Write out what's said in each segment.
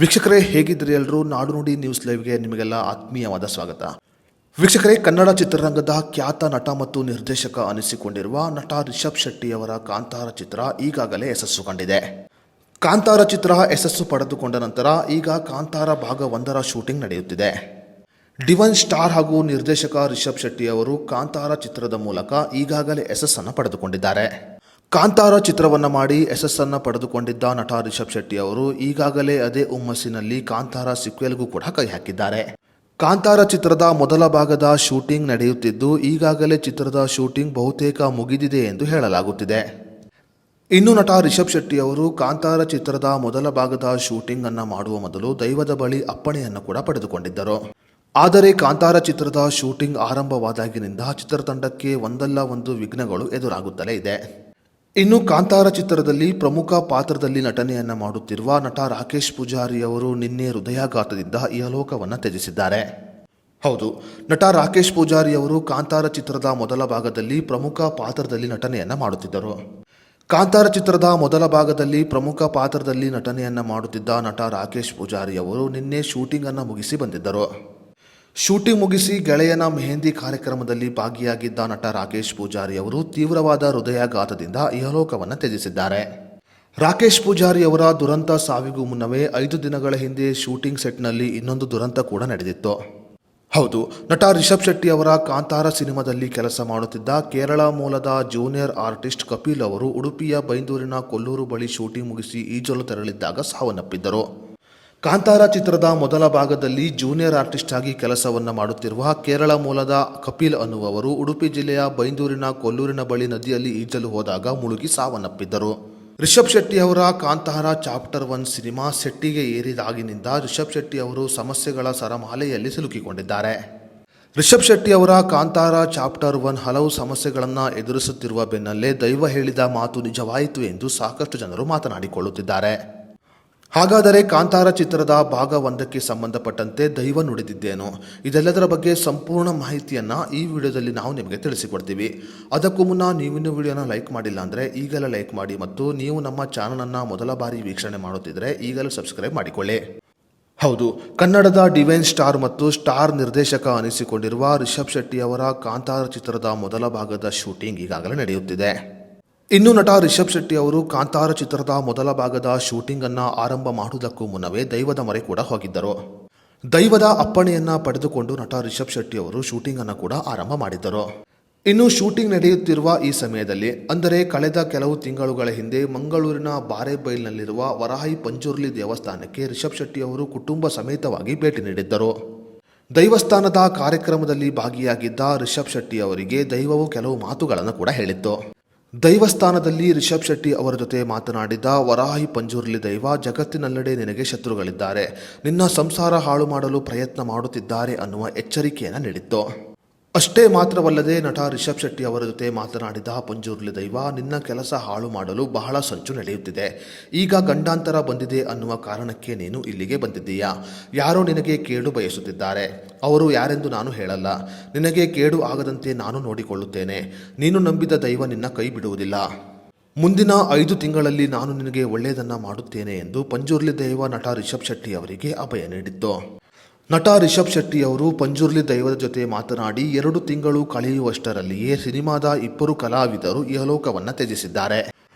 ವೀಕ್ಷಕರೇ, ಹೇಗಿದ್ದರೆ ಎಲ್ಲರೂ ನಾಡು ನುಡಿ ನ್ಯೂಸ್ ಲೈವ್ಗೆ ನಿಮಗೆಲ್ಲ ಆತ್ಮೀಯವಾದ ಸ್ವಾಗತ. ವೀಕ್ಷಕರೇ, ಕನ್ನಡ ಚಿತ್ರರಂಗದ ಖ್ಯಾತ ನಟ ಮತ್ತು ನಿರ್ದೇಶಕ ಅನಿಸಿಕೊಂಡಿರುವ ನಟ ರಿಷಬ್ ಶೆಟ್ಟಿಯವರ ಕಾಂತಾರ ಚಿತ್ರ ಈಗಾಗಲೇ ಯಶಸ್ಸು ಕಂಡಿದೆ. ಕಾಂತಾರ ಚಿತ್ರ ಯಶಸ್ಸು ಪಡೆದುಕೊಂಡ ನಂತರ ಈಗ ಕಾಂತಾರ ಭಾಗ 1ರ ಶೂಟಿಂಗ್ ನಡೆಯುತ್ತಿದೆ. ಡಿವೈನ್ ಸ್ಟಾರ್ ಹಾಗೂ ನಿರ್ದೇಶಕ ರಿಷಬ್ ಶೆಟ್ಟಿ ಅವರು ಕಾಂತಾರ ಚಿತ್ರದ ಮೂಲಕ ಈಗಾಗಲೇ ಯಶಸ್ಸನ್ನು ಪಡೆದುಕೊಂಡಿದ್ದಾರೆ. ಕಾಂತಾರ ಚಿತ್ರವನ್ನು ಮಾಡಿ ಯಶಸ್ಸನ್ನು ಪಡೆದುಕೊಂಡಿದ್ದ ನಟ ರಿಷಬ್ ಶೆಟ್ಟಿ ಅವರು ಈಗಾಗಲೇ ಅದೇ ಹುಮ್ಮಸ್ಸಿನಲ್ಲಿ ಕಾಂತಾರ ಸಿಕ್ವೆಲ್ಗೂ ಕೂಡ ಕೈ ಹಾಕಿದ್ದಾರೆ. ಕಾಂತಾರ ಚಿತ್ರದ ಮೊದಲ ಭಾಗದ ಶೂಟಿಂಗ್ ನಡೆಯುತ್ತಿದ್ದು ಈಗಾಗಲೇ ಚಿತ್ರದ ಶೂಟಿಂಗ್ ಬಹುತೇಕ ಮುಗಿದಿದೆ ಎಂದು ಹೇಳಲಾಗುತ್ತಿದೆ. ಇನ್ನು ನಟ ರಿಷಬ್ ಶೆಟ್ಟಿ ಅವರು ಕಾಂತಾರ ಚಿತ್ರದ ಮೊದಲ ಭಾಗದ ಶೂಟಿಂಗ್ ಅನ್ನು ಮಾಡುವ ಮೊದಲು ದೈವದ ಬಳಿ ಅಪ್ಪಣೆಯನ್ನು ಕೂಡ ಪಡೆದುಕೊಂಡಿದ್ದರು. ಆದರೆ ಕಾಂತಾರ ಚಿತ್ರದ ಶೂಟಿಂಗ್ ಆರಂಭವಾದಾಗಿನಿಂದ ಚಿತ್ರತಂಡಕ್ಕೆ ಒಂದಲ್ಲ ಒಂದು ವಿಘ್ನಗಳು ಎದುರಾಗುತ್ತಲೇ ಇದೆ. ಇನ್ನು ಕಾಂತಾರ ಚಿತ್ರದಲ್ಲಿ ಪ್ರಮುಖ ಪಾತ್ರದಲ್ಲಿ ನಟನೆಯನ್ನ ಮಾಡುತ್ತಿರುವ ನಟ ರಾಕೇಶ್ ಪೂಜಾರಿ ಅವರು ನಿನ್ನೆ ಹೃದಯಾಘಾತದಿಂದ ಇಹಲೋಕವನ್ನು ತ್ಯಜಿಸಿದ್ದಾರೆ. ಹೌದು, ನಟ ರಾಕೇಶ್ ಪೂಜಾರಿ ಅವರು ಕಾಂತಾರ ಚಿತ್ರದ ಮೊದಲ ಭಾಗದಲ್ಲಿ ಪ್ರಮುಖ ಪಾತ್ರದಲ್ಲಿ ನಟನೆಯನ್ನ ಮಾಡುತ್ತಿದ್ದರು. ಕಾಂತಾರ ಚಿತ್ರದ ಮೊದಲ ಭಾಗದಲ್ಲಿ ಪ್ರಮುಖ ಪಾತ್ರದಲ್ಲಿ ನಟನೆಯನ್ನ ಮಾಡುತ್ತಿದ್ದ ನಟ ರಾಕೇಶ್ ಪೂಜಾರಿ ಅವರು ನಿನ್ನೆ ಶೂಟಿಂಗ್ ಅನ್ನು ಮುಗಿಸಿ ಬಂದಿದ್ದರು. ಶೂಟಿಂಗ್ ಮುಗಿಸಿ ಗೆಳೆಯನ ಮೆಹಂದಿ ಕಾರ್ಯಕ್ರಮದಲ್ಲಿ ಭಾಗಿಯಾಗಿದ್ದ ನಟ ರಾಕೇಶ್ ಪೂಜಾರಿ ಅವರು ತೀವ್ರವಾದ ಹೃದಯಾಘಾತದಿಂದ ಇಹಲೋಕವನ್ನು ತ್ಯಜಿಸಿದ್ದಾರೆ. ರಾಕೇಶ್ ಪೂಜಾರಿ ಅವರ ದುರಂತ ಸಾವಿಗೂ ಮುನ್ನವೇ 5 ದಿನಗಳ ಹಿಂದೆ ಶೂಟಿಂಗ್ ಸೆಟ್ನಲ್ಲಿ ಇನ್ನೊಂದು ದುರಂತ ಕೂಡ ನಡೆದಿತ್ತು. ಹೌದು, ನಟ ರಿಷಬ್ ಶೆಟ್ಟಿ ಅವರ ಕಾಂತಾರ ಸಿನಿಮಾದಲ್ಲಿ ಕೆಲಸ ಮಾಡುತ್ತಿದ್ದ ಕೇರಳ ಮೂಲದ ಜೂನಿಯರ್ ಆರ್ಟಿಸ್ಟ್ ಕಪಿಲ್ ಅವರು ಉಡುಪಿಯ ಬೈಂದೂರಿನ ಕೊಲ್ಲೂರು ಬಳಿ ಶೂಟಿಂಗ್ ಮುಗಿಸಿ ಈಜಲು ತೆರಳಿದ್ದಾಗ ಸಾವನ್ನಪ್ಪಿದ್ದರು. ಕಾಂತಾರ ಚಿತ್ರದ ಮೊದಲ ಭಾಗದಲ್ಲಿ ಜೂನಿಯರ್ ಆರ್ಟಿಸ್ಟ್ ಆಗಿ ಕೆಲಸವನ್ನು ಮಾಡುತ್ತಿರುವ ಕೇರಳ ಮೂಲದ ಕಪಿಲ್ ಅನ್ನುವರು ಉಡುಪಿ ಜಿಲ್ಲೆಯ ಬೈಂದೂರಿನ ಕೊಲ್ಲೂರಿನ ಬಳಿ ನದಿಯಲ್ಲಿ ಈಜಲು ಹೋದಾಗ ಮುಳುಗಿ ಸಾವನ್ನಪ್ಪಿದ್ದರು. ರಿಷಬ್ ಶೆಟ್ಟಿ ಅವರ ಕಾಂತಾರ ಚಾಪ್ಟರ್ 1 ಸಿನಿಮಾ ಸೆಟ್ಟಿಗೆ ಏರಿದಾಗಿನಿಂದ ರಿಷಬ್ ಶೆಟ್ಟಿ ಅವರು ಸಮಸ್ಯೆಗಳ ಸರಮಾಲೆಯಲ್ಲಿ ಸಿಲುಕಿಕೊಂಡಿದ್ದಾರೆ. ರಿಷಬ್ ಶೆಟ್ಟಿ ಅವರ ಕಾಂತಾರ ಚಾಪ್ಟರ್ 1 ಹಲವು ಸಮಸ್ಯೆಗಳನ್ನು ಎದುರಿಸುತ್ತಿರುವ ಬೆನ್ನಲ್ಲೇ ದೈವ ಹೇಳಿದ ಮಾತು ನಿಜವಾಯಿತು ಎಂದು ಸಾಕಷ್ಟು ಜನರು ಮಾತನಾಡಿಕೊಳ್ಳುತ್ತಿದ್ದಾರೆ. ಹಾಗಾದರೆ ಕಾಂತಾರ ಚಿತ್ರದ ಭಾಗ 1ಕ್ಕೆ ಸಂಬಂಧಪಟ್ಟಂತೆ ದೈವ ನುಡಿದಿದ್ದೇನು? ಇದೆಲ್ಲದರ ಬಗ್ಗೆ ಸಂಪೂರ್ಣ ಮಾಹಿತಿಯನ್ನು ಈ ವಿಡಿಯೋದಲ್ಲಿ ನಾವು ನಿಮಗೆ ತಿಳಿಸಿಕೊಡ್ತೀವಿ. ಅದಕ್ಕೂ ಮುನ್ನ ನೀವಿನ್ನೂ ವಿಡಿಯೋನ ಲೈಕ್ ಮಾಡಿಲ್ಲ ಅಂದರೆ ಈಗಲೇ ಲೈಕ್ ಮಾಡಿ ಮತ್ತು ನೀವು ನಮ್ಮ ಚಾನಲನ್ನು ಮೊದಲ ಬಾರಿ ವೀಕ್ಷಣೆ ಮಾಡುತ್ತಿದ್ದರೆ ಈಗಲೂ ಸಬ್ಸ್ಕ್ರೈಬ್ ಮಾಡಿಕೊಳ್ಳಿ. ಹೌದು, ಕನ್ನಡದ ಡಿವೈನ್ ಸ್ಟಾರ್ ಮತ್ತು ಸ್ಟಾರ್ ನಿರ್ದೇಶಕ ಅನಿಸಿಕೊಂಡಿರುವ ರಿಷಬ್ ಶೆಟ್ಟಿ ಅವರ ಕಾಂತಾರ ಚಿತ್ರದ ಮೊದಲ ಭಾಗದ ಶೂಟಿಂಗ್ ಈಗಾಗಲೇ ನಡೆಯುತ್ತಿದೆ. ಇನ್ನು ನಟ ರಿಷಬ್ ಶೆಟ್ಟಿ ಅವರು ಕಾಂತಾರ ಚಿತ್ರದ ಮೊದಲ ಭಾಗದ ಶೂಟಿಂಗ್ ಅನ್ನು ಆರಂಭ ಮಾಡುವುದಕ್ಕೂ ಮುನ್ನವೇ ದೈವದ ಮೊರೆ ಕೂಡ ಹೋಗಿದ್ದರು. ದೈವದ ಅಪ್ಪಣೆಯನ್ನ ಪಡೆದುಕೊಂಡು ನಟ ರಿಷಬ್ ಶೆಟ್ಟಿ ಅವರು ಶೂಟಿಂಗ್ ಅನ್ನು ಕೂಡ ಆರಂಭ ಮಾಡಿದ್ದರು. ಇನ್ನು ಶೂಟಿಂಗ್ ನಡೆಯುತ್ತಿರುವ ಈ ಸಮಯದಲ್ಲಿ ಅಂದರೆ ಕಳೆದ ಕೆಲವು ತಿಂಗಳುಗಳ ಹಿಂದೆ ಮಂಗಳೂರಿನ ಬಾರೆಬೈಲ್ನಲ್ಲಿರುವ ವರಾಹಿ ಪಂಜುರ್ಲಿ ದೇವಸ್ಥಾನಕ್ಕೆ ರಿಷಬ್ ಶೆಟ್ಟಿ ಅವರು ಕುಟುಂಬ ಸಮೇತವಾಗಿ ಭೇಟಿ ನೀಡಿದ್ದರು. ದೈವಸ್ಥಾನದ ಕಾರ್ಯಕ್ರಮದಲ್ಲಿ ಭಾಗಿಯಾಗಿದ್ದ ರಿಷಬ್ ಶೆಟ್ಟಿ ಅವರಿಗೆ ದೈವವು ಕೆಲವು ಮಾತುಗಳನ್ನು ಕೂಡ ಹೇಳಿತ್ತು. ದೈವಸ್ಥಾನದಲ್ಲಿ ರಿಷಬ್ ಶೆಟ್ಟಿ ಅವರ ಜೊತೆ ಮಾತನಾಡಿದ ವರಾಹಿ ಪಂಜುರ್ಲಿ ದೈವ, ಜಗತ್ತಿನೆಲ್ಲೆಡೆ ನಿನಗೆ ಶತ್ರುಗಳಿದ್ದಾರೆ, ನಿನ್ನ ಸಂಸಾರ ಹಾಳು ಮಾಡಲು ಪ್ರಯತ್ನ ಮಾಡುತ್ತಿದ್ದಾರೆ ಅನ್ನುವ ಎಚ್ಚರಿಕೆಯನ್ನು ನೀಡಿತ್ತು. ಅಷ್ಟೇ ಮಾತ್ರವಲ್ಲದೆ ನಟ ರಿಷಬ್ ಶೆಟ್ಟಿ ಅವರ ಜೊತೆ ಮಾತನಾಡಿದ ಪಂಜುರ್ಲಿ ದೈವ, ನಿನ್ನ ಕೆಲಸ ಹಾಳು ಮಾಡಲು ಬಹಳ ಸಂಚು ನಡೆಯುತ್ತಿದೆ, ಈಗ ಗಂಡಾಂತರ ಬಂದಿದೆ ಅನ್ನುವ ಕಾರಣಕ್ಕೆ ನೀನು ಇಲ್ಲಿಗೆ ಬಂದಿದ್ದೀಯಾ, ಯಾರೋ ನಿನಗೆ ಕೇಡು ಬಯಸುತ್ತಿದ್ದಾರೆ, ಅವರು ಯಾರೆಂದು ನಾನು ಹೇಳಲ್ಲ, ನಿನಗೆ ಕೇಡು ಆಗದಂತೆ ನಾನು ನೋಡಿಕೊಳ್ಳುತ್ತೇನೆ, ನೀನು ನಂಬಿದ ದೈವ ನಿನ್ನ ಕೈ ಬಿಡುವುದಿಲ್ಲ, ಮುಂದಿನ 5 ತಿಂಗಳಲ್ಲಿ ನಾನು ನಿನಗೆ ಒಳ್ಳೆಯದನ್ನು ಮಾಡುತ್ತೇನೆ ಎಂದು ಪಂಜುರ್ಲಿ ದೈವ ನಟ ರಿಷಬ್ ಶೆಟ್ಟಿ ಅವರಿಗೆ ಅಭಯ ನೀಡಿತ್ತು. ನಟ ರಿಷಬ್ ಶೆಟ್ಟಿ ಅವರು ಪಂಜುರ್ಲಿ ದೈವದ ಜೊತೆ ಮಾತನಾಡಿ 2 ತಿಂಗಳು ಕಳೆಯುವಷ್ಟರಲ್ಲಿಯೇ ಸಿನಿಮಾದ 2 ಕಲಾವಿದರು ಇಹಲೋಕವನ್ನು ತ್ಯಜಿಸಿದ್ದಾರೆ.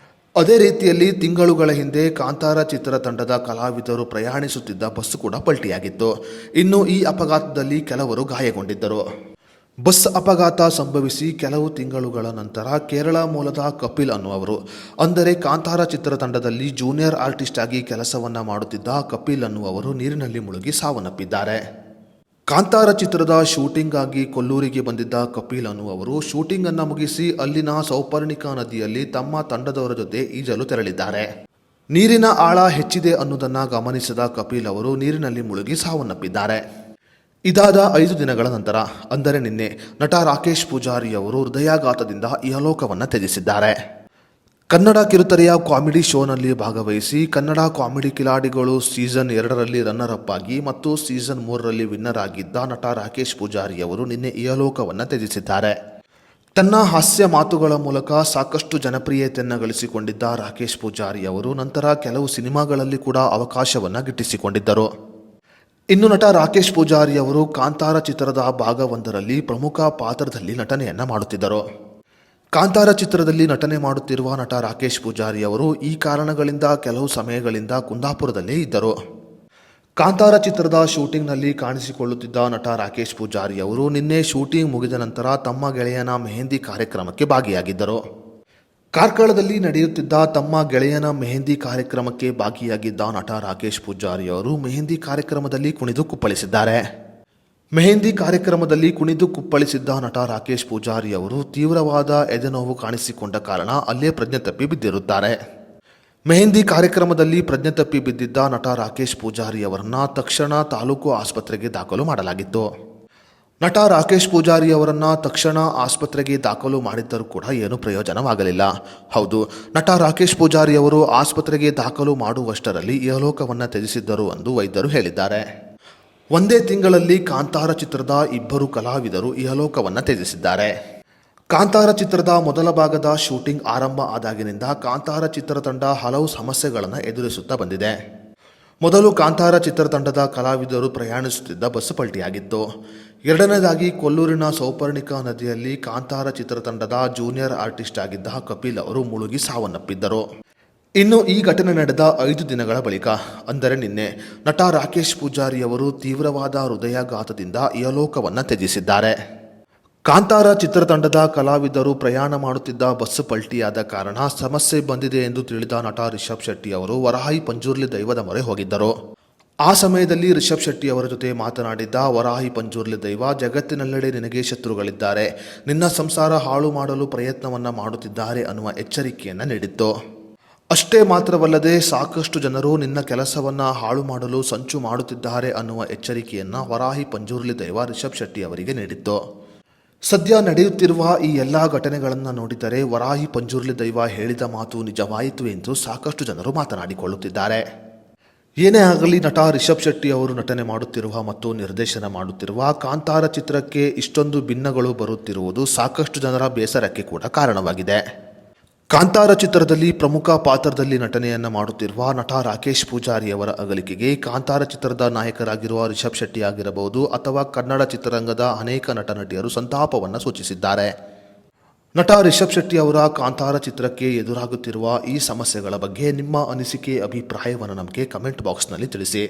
ಅದೇ ರೀತಿಯಲ್ಲಿ ತಿಂಗಳುಗಳ ಹಿಂದೆ ಕಾಂತಾರ ಚಿತ್ರತಂಡದ ಕಲಾವಿದರು ಪ್ರಯಾಣಿಸುತ್ತಿದ್ದ ಬಸ್ ಕೂಡ ಪಲ್ಟಿಯಾಗಿತ್ತು. ಇನ್ನು ಈ ಅಪಘಾತದಲ್ಲಿ ಕೆಲವರು ಗಾಯಗೊಂಡಿದ್ದರು. ಬಸ್ ಅಪಘಾತ ಸಂಭವಿಸಿ ಕೆಲವು ತಿಂಗಳುಗಳ ನಂತರ ಕೇರಳ ಮೂಲದ ಕಪಿಲ್ ಅನ್ನುವರು ಅಂದರೆ ಕಾಂತಾರ ಚಿತ್ರತಂಡದಲ್ಲಿ ಜೂನಿಯರ್ ಆರ್ಟಿಸ್ಟ್ ಆಗಿ ಕೆಲಸವನ್ನ ಮಾಡುತ್ತಿದ್ದ ಕಪಿಲ್ ಅನ್ನುವರು ನೀರಿನಲ್ಲಿ ಮುಳುಗಿ ಸಾವನ್ನಪ್ಪಿದ್ದಾರೆ. ಕಾಂತಾರ ಚಿತ್ರದ ಶೂಟಿಂಗ್ ಆಗಿ ಕೊಲ್ಲೂರಿಗೆ ಬಂದಿದ್ದ ಕಪಿಲ್ ಅನ್ನುವರು ಶೂಟಿಂಗ್ ಅನ್ನು ಮುಗಿಸಿ ಅಲ್ಲಿನ ಸೌಪರ್ಣಿಕಾ ನದಿಯಲ್ಲಿ ತಮ್ಮ ತಂಡದವರ ಜೊತೆ ಈಜಲು ತೆರಳಿದ್ದಾರೆ. ನೀರಿನ ಆಳ ಹೆಚ್ಚಿದೆ ಅನ್ನೋದನ್ನ ಗಮನಿಸಿದ ಕಪಿಲ್ ಅವರು ನೀರಿನಲ್ಲಿ ಮುಳುಗಿ ಸಾವನ್ನಪ್ಪಿದ್ದಾರೆ. ಇದಾದ 5 ದಿನಗಳ ನಂತರ ಅಂದರೆ ನಿನ್ನೆ ನಟ ರಾಕೇಶ್ ಪೂಜಾರಿ ಅವರು ಹೃದಯಾಘಾತದಿಂದ ಇಹಲೋಕವನ್ನು ತ್ಯಜಿಸಿದ್ದಾರೆ. ಕನ್ನಡ ಕಿರುತೆರೆಯ ಕಾಮಿಡಿ ಶೋನಲ್ಲಿ ಭಾಗವಹಿಸಿ ಕನ್ನಡ ಕಾಮಿಡಿ ಕಿಲಾಡಿಗಳು ಸೀಸನ್ 2ರಲ್ಲಿ ರನ್ನರ್ ಅಪ್ ಆಗಿ ಮತ್ತು ಸೀಸನ್ 3ರಲ್ಲಿ ವಿನ್ನರ್ ಆಗಿದ್ದ ನಟ ರಾಕೇಶ್ ಪೂಜಾರಿ ಅವರು ನಿನ್ನೆ ಇಹಲೋಕವನ್ನು ತ್ಯಜಿಸಿದ್ದಾರೆ. ತನ್ನ ಹಾಸ್ಯ ಮಾತುಗಳ ಮೂಲಕ ಸಾಕಷ್ಟು ಜನಪ್ರಿಯತೆಯನ್ನು ಗಳಿಸಿಕೊಂಡಿದ್ದ ರಾಕೇಶ್ ಪೂಜಾರಿ ಅವರು ನಂತರ ಕೆಲವು ಸಿನಿಮಾಗಳಲ್ಲಿ ಕೂಡ ಅವಕಾಶವನ್ನು ಗಿಟ್ಟಿಸಿಕೊಂಡಿದ್ದರು. ಇನ್ನು ನಟ ರಾಕೇಶ್ ಪೂಜಾರಿ ಅವರು ಕಾಂತಾರ ಚಿತ್ರದ ಭಾಗವೊಂದರಲ್ಲಿ ಪ್ರಮುಖ ಪಾತ್ರದಲ್ಲಿ ನಟನೆಯನ್ನ ಮಾಡುತ್ತಿದ್ದರು. ಕಾಂತಾರ ಚಿತ್ರದಲ್ಲಿ ನಟನೆ ಮಾಡುತ್ತಿರುವ ನಟ ರಾಕೇಶ್ ಪೂಜಾರಿ ಅವರು ಈ ಕಾರಣಗಳಿಂದ ಕೆಲವು ಸಮಯಗಳಿಂದ ಕುಂದಾಪುರದಲ್ಲೇ ಇದ್ದರು. ಕಾಂತಾರ ಚಿತ್ರದ ಶೂಟಿಂಗ್ನಲ್ಲಿ ಕಾಣಿಸಿಕೊಳ್ಳುತ್ತಿದ್ದ ನಟ ರಾಕೇಶ್ ಪೂಜಾರಿ ಅವರು ನಿನ್ನೆ ಶೂಟಿಂಗ್ ಮುಗಿದ ನಂತರ ತಮ್ಮ ಗೆಳೆಯನ ಮೆಹಂದಿ ಕಾರ್ಯಕ್ರಮಕ್ಕೆ ಭಾಗಿಯಾಗಿದ್ದರು. ಕಾರ್ಕಳದಲ್ಲಿ ನಡೆಯುತ್ತಿದ್ದ ತಮ್ಮ ಗೆಳೆಯನ ಮೆಹಂದಿ ಕಾರ್ಯಕ್ರಮಕ್ಕೆ ಭಾಗಿಯಾಗಿದ್ದ ನಟ ರಾಕೇಶ್ ಪೂಜಾರಿ ಅವರು ಮೆಹಂದಿ ಕಾರ್ಯಕ್ರಮದಲ್ಲಿ ಕುಣಿದು ಕುಪ್ಪಳಿಸಿದ್ದಾರೆ. ಮೆಹಂದಿ ಕಾರ್ಯಕ್ರಮದಲ್ಲಿ ಕುಣಿದು ಕುಪ್ಪಳಿಸಿದ್ದ ನಟ ರಾಕೇಶ್ ಪೂಜಾರಿ ಅವರು ತೀವ್ರವಾದ ಎದೆನೋವು ಕಾಣಿಸಿಕೊಂಡ ಕಾರಣ ಅಲ್ಲೇ ಪ್ರಜ್ಞೆ ತಪ್ಪಿ ಬಿದ್ದಿರುತ್ತಾರೆ. ಮೆಹಂದಿ ಕಾರ್ಯಕ್ರಮದಲ್ಲಿ ಪ್ರಜ್ಞೆ ತಪ್ಪಿ ಬಿದ್ದಿದ್ದ ನಟ ರಾಕೇಶ್ ಪೂಜಾರಿ ಅವರನ್ನ ತಕ್ಷಣ ತಾಲೂಕು ಆಸ್ಪತ್ರೆಗೆ ದಾಖಲು ಮಾಡಲಾಗಿತ್ತು. ನಟ ರಾಕೇಶ್ ಪೂಜಾರಿ ಅವರನ್ನ ತಕ್ಷಣ ಆಸ್ಪತ್ರೆಗೆ ದಾಖಲು ಮಾಡಿದ್ದರೂ ಕೂಡ ಏನೂ ಪ್ರಯೋಜನವಾಗಲಿಲ್ಲ. ಹೌದು, ನಟ ರಾಕೇಶ್ ಪೂಜಾರಿ ಅವರು ಆಸ್ಪತ್ರೆಗೆ ದಾಖಲು ಮಾಡುವಷ್ಟರಲ್ಲಿ ಇಹಲೋಕವನ್ನು ತ್ಯಜಿಸಿದ್ದರು ಎಂದು ವೈದ್ಯರು ಹೇಳಿದ್ದಾರೆ. ಒಂದೇ ತಿಂಗಳಲ್ಲಿ ಕಾಂತಾರ ಚಿತ್ರದ ಇಬ್ಬರು ಕಲಾವಿದರು ಇಹಲೋಕವನ್ನು ತ್ಯಜಿಸಿದ್ದಾರೆ. ಕಾಂತಾರ ಚಿತ್ರದ ಮೊದಲ ಭಾಗದ ಶೂಟಿಂಗ್ ಆರಂಭ ಆದಾಗಿನಿಂದ ಕಾಂತಾರ ಚಿತ್ರತಂಡ ಹಲವು ಸಮಸ್ಯೆಗಳನ್ನು ಎದುರಿಸುತ್ತಾ ಬಂದಿದೆ. ಮೊದಲು ಕಾಂತಾರ ಚಿತ್ರತಂಡದ ಕಲಾವಿದರು ಪ್ರಯಾಣಿಸುತ್ತಿದ್ದ ಬಸ್ ಪಲ್ಟಿಯಾಗಿತ್ತು. ಎರಡನೇದಾಗಿ ಕೊಲ್ಲೂರಿನ ಸೌಪರ್ಣಿಕಾ ನದಿಯಲ್ಲಿ ಕಾಂತಾರ ಚಿತ್ರತಂಡದ ಜೂನಿಯರ್ ಆರ್ಟಿಸ್ಟ್ ಆಗಿದ್ದ ಕಪಿಲ್ ಅವರು ಮುಳುಗಿ ಸಾವನ್ನಪ್ಪಿದ್ದರು. ಇನ್ನು ಈ ಘಟನೆ ನಡೆದ 5 ದಿನಗಳ ಬಳಿಕ ಅಂದರೆ ನಿನ್ನೆ ನಟ ರಾಕೇಶ್ ಪೂಜಾರಿ ಅವರು ತೀವ್ರವಾದ ಹೃದಯಾಘಾತದಿಂದ ಇಹಲೋಕವನ್ನು ತ್ಯಜಿಸಿದ್ದಾರೆ. ಕಾಂತಾರ ಚಿತ್ರತಂಡದ ಕಲಾವಿದರು ಪ್ರಯಾಣ ಮಾಡುತ್ತಿದ್ದ ಬಸ್ ಪಲ್ಟಿಯಾದ ಕಾರಣ ಸಮಸ್ಯೆ ಬಂದಿದೆ ಎಂದು ತಿಳಿದ ನಟ ರಿಷಬ್ ಶೆಟ್ಟಿ ಅವರು ವರಾಹಿ ಪಂಜುರ್ಲಿ ದೈವದ ಮೊರೆ ಹೋಗಿದ್ದರು. ಆ ಸಮಯದಲ್ಲಿ ರಿಷಬ್ ಶೆಟ್ಟಿ ಅವರ ಜೊತೆ ಮಾತನಾಡಿದ್ದ ವರಾಹಿ ಪಂಜುರ್ಲಿ ದೈವ, ಜಗತ್ತಿನೆಲ್ಲೆಡೆ ನಿನಗೆ ಶತ್ರುಗಳಿದ್ದಾರೆ, ನಿನ್ನ ಸಂಸಾರ ಹಾಳು ಮಾಡಲು ಪ್ರಯತ್ನವನ್ನ ಮಾಡುತ್ತಿದ್ದಾರೆ ಅನ್ನುವ ಎಚ್ಚರಿಕೆಯನ್ನು ನೀಡಿತ್ತು. ಅಷ್ಟೇ ಮಾತ್ರವಲ್ಲದೆ ಸಾಕಷ್ಟು ಜನರು ನಿನ್ನ ಕೆಲಸವನ್ನ ಹಾಳು ಮಾಡಲು ಸಂಚು ಮಾಡುತ್ತಿದ್ದಾರೆ ಅನ್ನುವ ಎಚ್ಚರಿಕೆಯನ್ನ ವರಾಹಿ ಪಂಜುರ್ಲಿ ದೈವ ರಿಷಬ್ ಶೆಟ್ಟಿ ಅವರಿಗೆ ನೀಡಿತ್ತು. ಸದ್ಯ ನಡೆಯುತ್ತಿರುವ ಈ ಎಲ್ಲ ಘಟನೆಗಳನ್ನು ನೋಡಿದರೆ ವರಾಹಿ ಪಂಜುರ್ಲಿ ದೈವ ಹೇಳಿದ ಮಾತು ನಿಜವಾಯಿತು ಎಂದು ಸಾಕಷ್ಟು ಜನರು ಮಾತನಾಡಿಕೊಳ್ಳುತ್ತಿದ್ದಾರೆ. ಏನೇ ಆಗಲಿ, ನಟ ರಿಷಬ್ ಶೆಟ್ಟಿ ಅವರು ನಟನೆ ಮಾಡುತ್ತಿರುವ ಮತ್ತು ನಿರ್ದೇಶನ ಮಾಡುತ್ತಿರುವ ಕಾಂತಾರ ಚಿತ್ರಕ್ಕೆ ಇಷ್ಟೊಂದು ಭಿನ್ನಗಳು ಬರುತ್ತಿರುವುದು ಸಾಕಷ್ಟು ಜನರ ಬೇಸರಕ್ಕೆ ಕೂಡ ಕಾರಣವಾಗಿದೆ. ಕಾಂತಾರ ಚಿತ್ರದಲ್ಲಿ ಪ್ರಮುಖ ಪಾತ್ರದಲ್ಲಿ ನಟನೆಯನ್ನು ಮಾಡುತ್ತಿರುವ ನಟ ರಾಕೇಶ್ ಪೂಜಾರಿ ಅವರ ಅಗಲಿಕೆಗೆ ಕಾಂತಾರ ಚಿತ್ರದ ನಾಯಕರಾಗಿರುವ ರಿಷಬ್ ಶೆಟ್ಟಿ ಆಗಿರಬಹುದು ಅಥವಾ ಕನ್ನಡ ಚಿತ್ರರಂಗದ ಅನೇಕ ನಟ ನಟಿಯರು ಸಂತಾಪವನ್ನು ಸೂಚಿಸಿದ್ದಾರೆ. ನಟ ರಿಷಬ್ ಶೆಟ್ಟಿ ಅವರ ಕಾಂತಾರ ಚಿತ್ರಕ್ಕೆ ಎದುರಾಗುತ್ತಿರುವ ಈ ಸಮಸ್ಯೆಗಳ ಬಗ್ಗೆ ನಿಮ್ಮ ಅನಿಸಿಕೆ ಅಭಿಪ್ರಾಯವನ್ನು ನಮಗೆ ಕಮೆಂಟ್ ಬಾಕ್ಸ್ನಲ್ಲಿ ತಿಳಿಸಿ.